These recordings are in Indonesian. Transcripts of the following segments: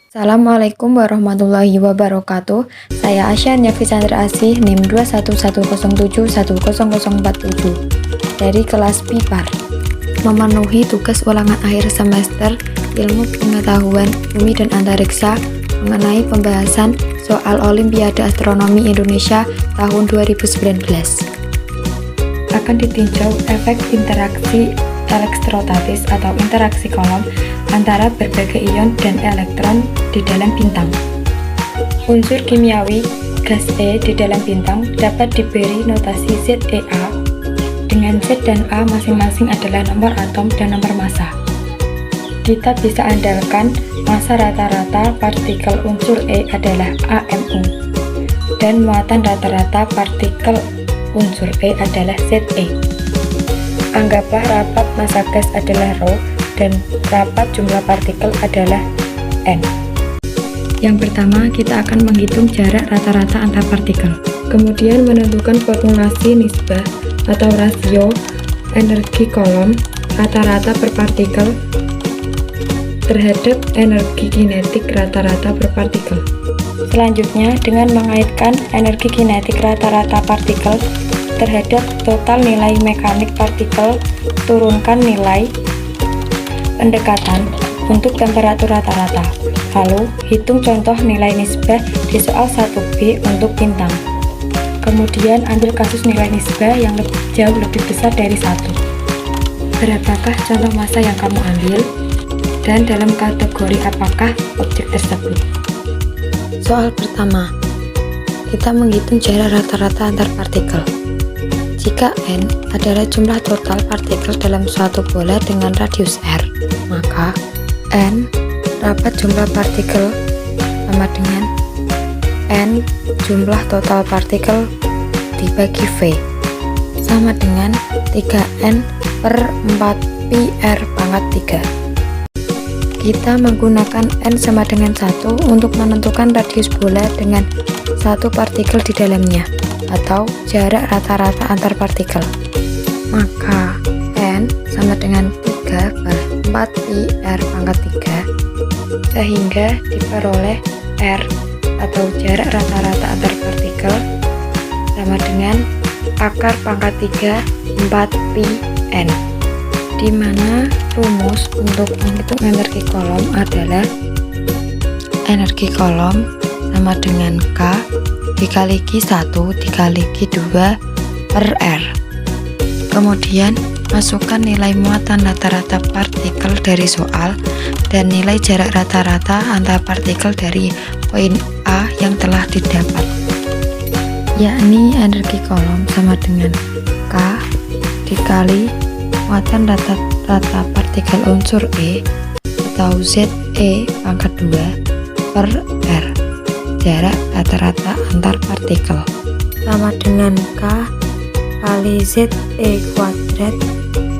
Assalamualaikum warahmatullahi wabarakatuh. Saya Asyania Fisandra Asih, NIM 21107100047 dari kelas BIPAR. Memenuhi tugas ulangan akhir semester Ilmu Pengetahuan Bumi dan Antariksa mengenai pembahasan soal Olimpiade Astronomi Indonesia tahun 2019. Akan ditinjau efek interaksi elektrostatis atau interaksi kolom antara berbagai ion dan elektron di dalam bintang. Unsur kimiawi gas E di dalam bintang dapat diberi notasi ZeA, dengan Z dan A masing-masing adalah nomor atom dan nomor massa. Kita bisa andalkan massa rata-rata partikel unsur E adalah AMU, dan muatan rata-rata partikel unsur E adalah Ze. Anggaplah rapat massa gas adalah ρ dan rapat jumlah partikel adalah n. Yang pertama, kita akan menghitung jarak rata-rata antar partikel. Kemudian menentukan formulasi nisbah atau rasio energi kolom rata-rata per partikel terhadap energi kinetik rata-rata per partikel. Selanjutnya, dengan mengaitkan energi kinetik rata-rata partikel terhadap total nilai mekanik partikel, turunkan nilai pendekatan untuk temperatur rata-rata. Lalu, hitung contoh nilai nisbah di soal 1B untuk bintang. Kemudian, ambil kasus nilai nisbah yang jauh lebih besar dari 1. Berapakah contoh massa yang kamu ambil? Dan dalam kategori apakah objek tersebut? Soal pertama, kita menghitung jarak rata-rata antar partikel. Jika N adalah jumlah total partikel dalam suatu bola dengan radius R, maka N rapat jumlah partikel sama dengan N jumlah total partikel dibagi V sama dengan 3N per 4πr pangkat 3. Kita menggunakan N sama dengan 1 untuk menentukan radius bola dengan satu partikel di dalamnya, atau jarak rata-rata antar partikel. Maka N sama dengan 3 per 4πr pangkat 3, sehingga diperoleh R atau jarak rata-rata antar partikel sama dengan akar pangkat 3 4πn, di mana rumus untuk menghitung energi kolom adalah energi kolom sama dengan K dikali Q1 dikali Q2 per R. Kemudian masukkan nilai muatan rata-rata partikel dari soal dan nilai jarak rata-rata antar partikel dari poin A yang telah didapat, yakni energi kolom sama dengan K dikali muatan rata-rata partikel unsur E atau Ze pangkat 2 per R, jarak rata-rata antar partikel, sama dengan K kali Ze kuadrat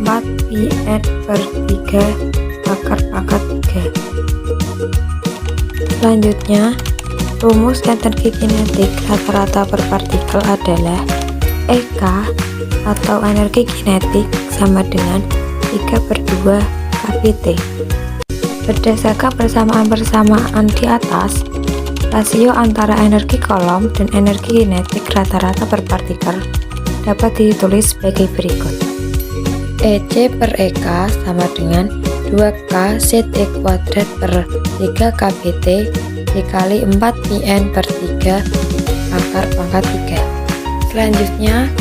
4πn per 3 akar pangkat 3. Selanjutnya, rumus energi kinetik rata-rata per partikel adalah EK atau energi kinetik sama dengan 3/2 kPt. Berdasarkan persamaan-persamaan di atas, rasio antara energi kolom dan energi kinetik rata-rata per partikel dapat ditulis sebagai berikut. EC per EK sama dengan 2K Ze kuadrat per 3 kPt dikali 4πn per 3 akar pangkat 3. Selanjutnya,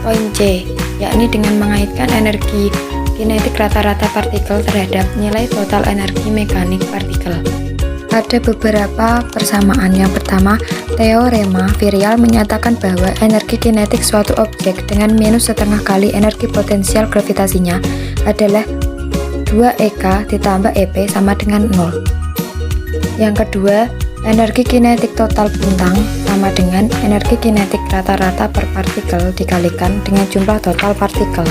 poin C, yakni dengan mengaitkan energi kinetik rata-rata partikel terhadap nilai total energi mekanik partikel. Ada beberapa persamaan. Yang pertama, teorema virial menyatakan bahwa energi kinetik suatu objek dengan minus setengah kali energi potensial gravitasinya adalah 2EK ditambah EP sama dengan 0. Yang kedua, energi kinetik total bintang sama dengan energi kinetik rata-rata per partikel dikalikan dengan jumlah total partikel.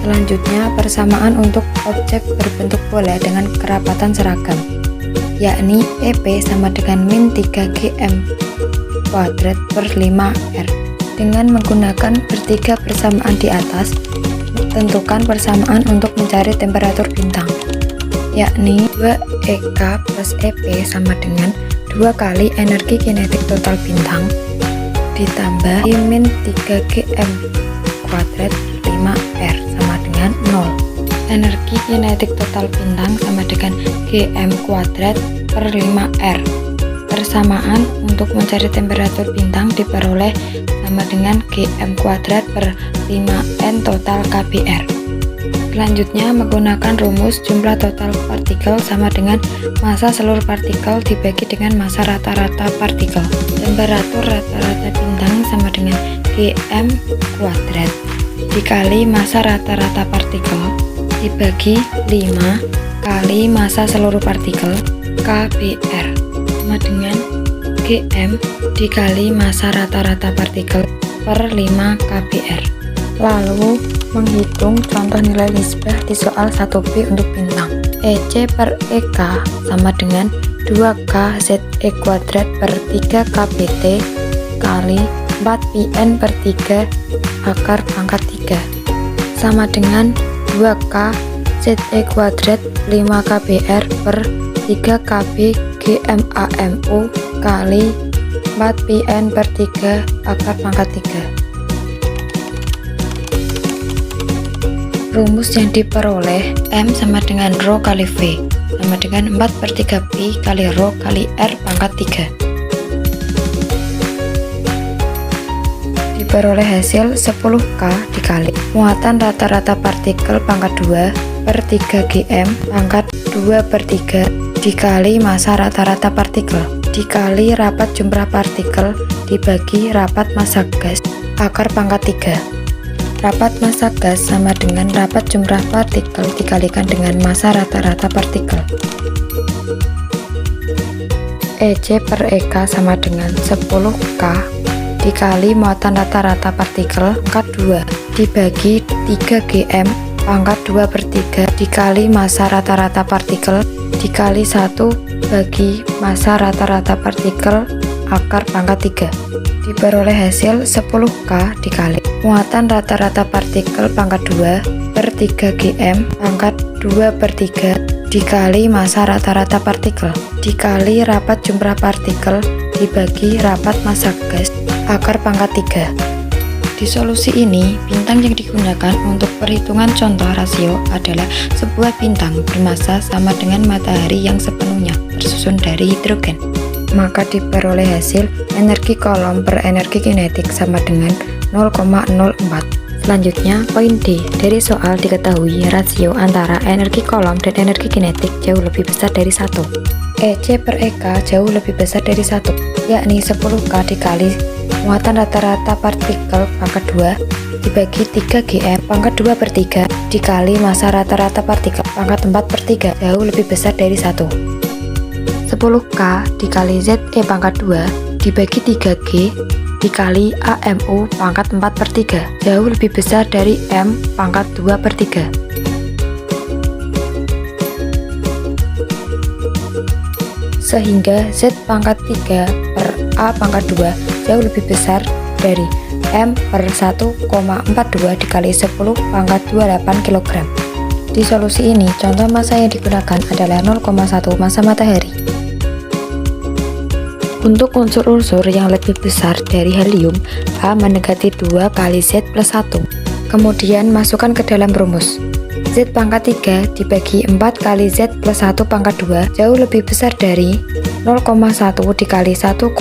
Selanjutnya, persamaan untuk objek berbentuk bola dengan kerapatan seragam, yakni EP sama dengan min 3gm kuadrat per 5r. Dengan menggunakan bertiga persamaan di atas, tentukan persamaan untuk mencari temperatur bintang. yakni 2EK plus EP sama dengan 2 kali energi kinetik total bintang ditambah I-min 3GM kuadrat 5R sama dengan 0. Energi kinetik total bintang sama dengan GM kuadrat per 5R. Persamaan untuk mencari temperatur bintang diperoleh sama dengan GM kuadrat per 5N total KBR. Selanjutnya menggunakan rumus jumlah total partikel sama dengan massa seluruh partikel dibagi dengan massa rata-rata partikel. Temperatur rata-rata bintang sama dengan GM kuadrat dikali massa rata-rata partikel dibagi 5 kali massa seluruh partikel KBR sama dengan GM dikali massa rata-rata partikel per 5 KBR. Lalu menghitung contoh nilai nisbah di soal 1B untuk bintang. EC per EK sama dengan 2K ZE kuadrat per 3 KBT kali 4PN per 3 akar pangkat 3 sama dengan 2K ZE kuadrat 5 KBR per 3 KB GMAMU kali 4PN per 3 akar pangkat 3. Rumus yang diperoleh M sama dengan Rho kali V sama dengan 4 per 3 Pi kali Rho kali R pangkat 3. Diperoleh hasil 10K dikali muatan rata-rata partikel pangkat 2 per 3 GM pangkat 2 per 3 dikali massa rata-rata partikel dikali rapat jumlah partikel dibagi rapat massa gas akar pangkat 3. Rapat massa gas sama dengan rapat jumlah partikel dikalikan dengan massa rata-rata partikel. EC per EK sama dengan 10K dikali muatan rata-rata partikel pangkat 2 dibagi 3 GM pangkat 2 per 3 dikali massa rata-rata partikel dikali 1 bagi massa rata-rata partikel akar pangkat 3. Diperoleh hasil 10K dikali muatan rata-rata partikel pangkat 2 per 3 GM pangkat 2 per 3 dikali massa rata-rata partikel dikali rapat jumlah partikel dibagi rapat massa gas akar pangkat 3. Di solusi ini, bintang yang digunakan untuk perhitungan contoh rasio adalah sebuah bintang bermassa sama dengan matahari yang sepenuhnya tersusun dari hidrogen. Maka diperoleh hasil energi kolom per energi kinetik sama dengan 0,04. Selanjutnya, poin D. Dari soal diketahui rasio antara energi kolom dan energi kinetik jauh lebih besar dari 1. EC per EK jauh lebih besar dari 1, yakni 10K dikali muatan rata-rata partikel pangkat 2 dibagi 3 GM pangkat 2 per 3 dikali massa rata-rata partikel pangkat 4 per 3 jauh lebih besar dari 1. 10K dikali ZE pangkat 2 dibagi 3G dikali AMU pangkat 4 per 3 jauh lebih besar dari M pangkat 2 per 3. Sehingga Z pangkat 3 per A pangkat 2 jauh lebih besar dari M per 1,42 dikali 10 pangkat 28 kg. Di solusi ini, contoh massa yang digunakan adalah 0,1 massa matahari. Untuk unsur-unsur yang lebih besar dari helium, A mendekati 2 kali Z plus 1. Kemudian masukkan ke dalam rumus. Z pangkat 3 dibagi 4 kali Z plus 1 pangkat 2 jauh lebih besar dari 0,1 dikali 1,989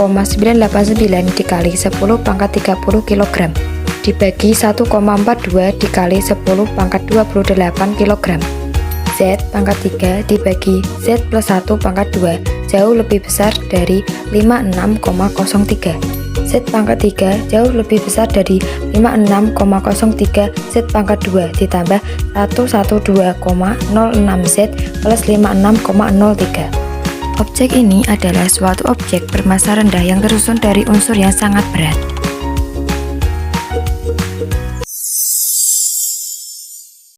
dikali 10 pangkat 30 kg dibagi 1,42 dikali 10 pangkat 28 kg. Z pangkat 3 dibagi Z plus 1 pangkat 2 jauh lebih besar dari 56,03. Z pangkat 3 jauh lebih besar dari 56,03 Z pangkat 2 ditambah 112,06 Z plus 56,03. Objek ini adalah suatu objek bermassa rendah yang tersusun dari unsur yang sangat berat.